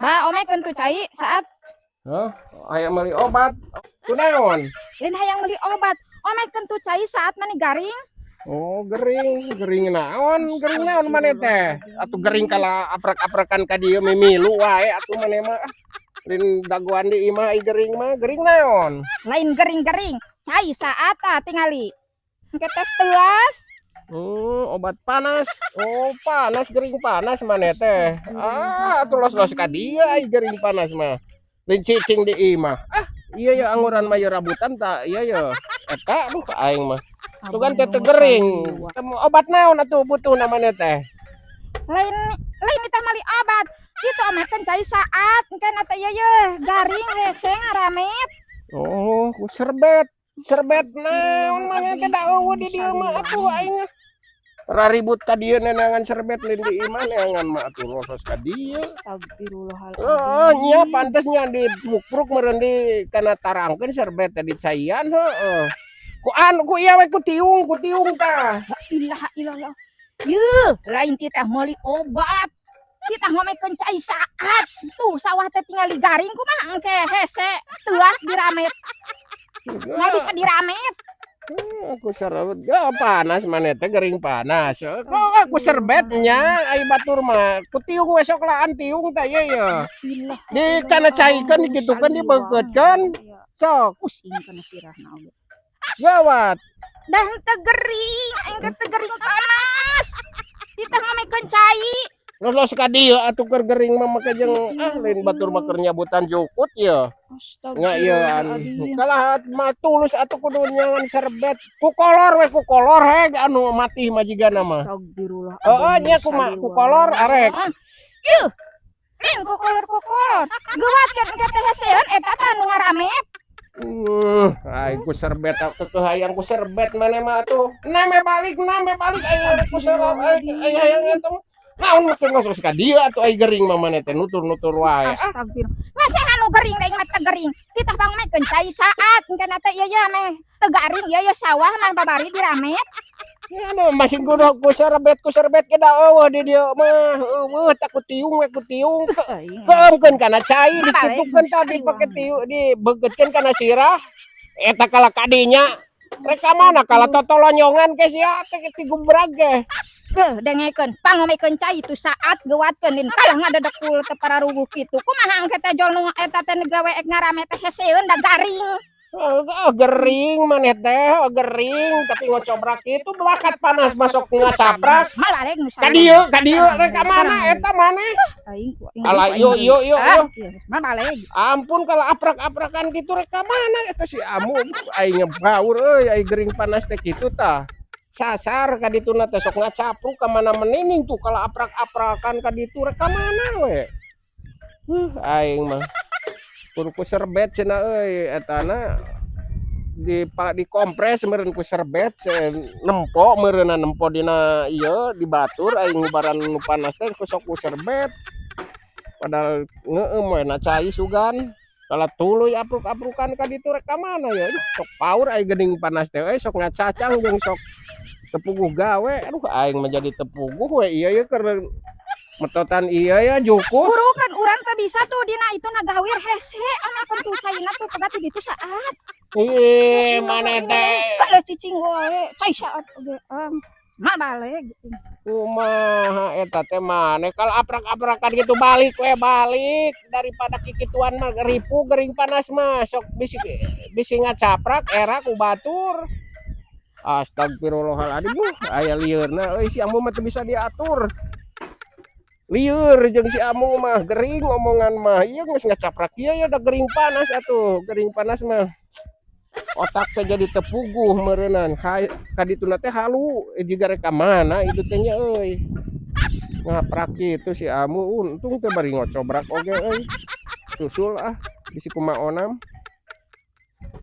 Ba, omay kuntu cai saat Hah? Hayang meuli obat. Kunaon? lain hayang beli obat. Omay kuntu cai saat mani garing. Oh, gering. Gering naon? Gering naon maneh teh? Atuh gering kala aprak-aprakan ka dieu mimilu wae atuh maneh mah. Lin daguan di imah ai gering mah. Gering naon? Lain gering-gering. Cai saat tingali. Kita telas. Obat panas. Oh, panas gering panas maneh teh. Atuh los-los ka dieu ai gering panas mah. Lin cicing di imah. Iya ya anguran mah rabutan tak? Iya ya. Eta aduh aing mah. Tuh kan teh gering. Obat naon atuh butuh namanya teh? Lain lain kita mali obat. Itu omay kan cai saat kan ata ya garing hese ngaramet. Oh, ku serbet. Serbet naon maneh teh da eueuh di dieu mah atuh aing. Raribut ka dieu nenangan serbet lin di imah neangan mah atuh losos ka dieu. Astagfirullahaladzim. Nya pantes nya di pukruk meureun di kana tarangkeun serbet teh di caian heueuh. Ku ieu we ku tiung tah. La ilaha illallah. Yuh, lain kita meuli obat. Kita ngomekeun cai saat. Tuh sawah teh tinggal garing kumaha engke hese teuas diramet. Mau bisa diramet. Aku serbet ya panas maneh teh gering panas. Kok aku serbetnya ai batur mah. Ku tiung we sok laan tiung tah ieu ya. Di kana caikeun dikitukeun dibeukeutkeun. Sok Pusing kana sirahna oge. gawat. Dah teu gering, engke teu gering panas. Kita ngomekeun cai. Los ka dieu atuh keur gering mah make jeung lain batur mah keur nyabutan jukut ya. Nya ieu kalah mah tulus atuh kudu nyangan serbet. Ku kolor anu mati majigana mah. Astagfirullah. Heeh nya ku kolor arek. Yuh. Ku kolor. Geuwatkeun engke teh heseun eta teh anu ngaramet. Ai ku serbet atuh hayang ku serbet maneh mah atuh. Name balik aing ku serbet ai hayang eta mah. Naon ngos ka dieu atuh ai gering mah maneh teh nutur wae. Astagfirullah. Ngasih anu gering da ingat teh gering. Kita pangmekeun cai saat engke teh ieu ya meh teu garing ieu sawah mah babari diramet. Anu masih kudu ku serbet ke da eueuh di dieu mah. Eueuh tak ku tiung. Keemkeun kana cai dikitukeun tadi pake tiung dibeukeutkeun kana sirah. Eta kala kadinya reka mana kala totolonyongan ke sia teh ti gubrag ge. Dengekeun pangomekeun cai itu saat geuwatkeun din kalah ngadedekul teu pararuguh kitu. Kumaha engke teh jol nu eta teh gawe ek ngaramet teh heseun da garing. Gering maneh teh gering tapi ngocobrak itu bakat panas masuk ngacaprak. Malah nu Ka dieu reka mana eta maneh. Ala yo. Mabaleh. Ampun kalau aprak-aprakan gitu reka mana eta si amu aing ngebaur euy ai gering panas teh kitu tah. Sasar ka dituna teh sok ngacapruk ka mana menining tuh kalau aprak-aprakan ka ditu reka mana we. Aing mah kun ku serbet cenah euy etana di kompres meureun ku serbet nempo meureunna nempo dina ieu di batur aing ngubaran nu panas teh ku sok ku serbet. Padahal ngeueum we na cai sugan. Kala tuluy apruk-aprukan ka ditu rek ka mana ya. Sok paur ai geuning panas teh sok ngacacang jeung sok tepuguh gawe. Aduh aing menjadi tepuguh we ieu ye keur metotan ieu ya jukut. Guru kan urang teh bisa tuh dina itu nagawir hese anu pentu caina tuh pegati ditu saat. Ih maneh teh. Kalau cicing wae cai saat oge. Mabaleh gitu. Kumaha eta teh maneh kalau aprak-aprakan gitu balik daripada kikituan mah ripu gering panas mah sok bisi ngacaprak era ku batur. Astagfirullahaladzim aya lieurna euy si amu mah teu bisa diatur. Lieur jeung si amu mah gering omongan mah ieu geus ngacaprak ieu ya da gering panas atuh gering panas mah. Otak teh jadi tepuguh meureunnan ka dituna teh halu jiga rek ka mana itu teh nya euy. Ngaprak kitu si amu untung teh bari ngocobrak oge euy. Susul bisi kumaonam.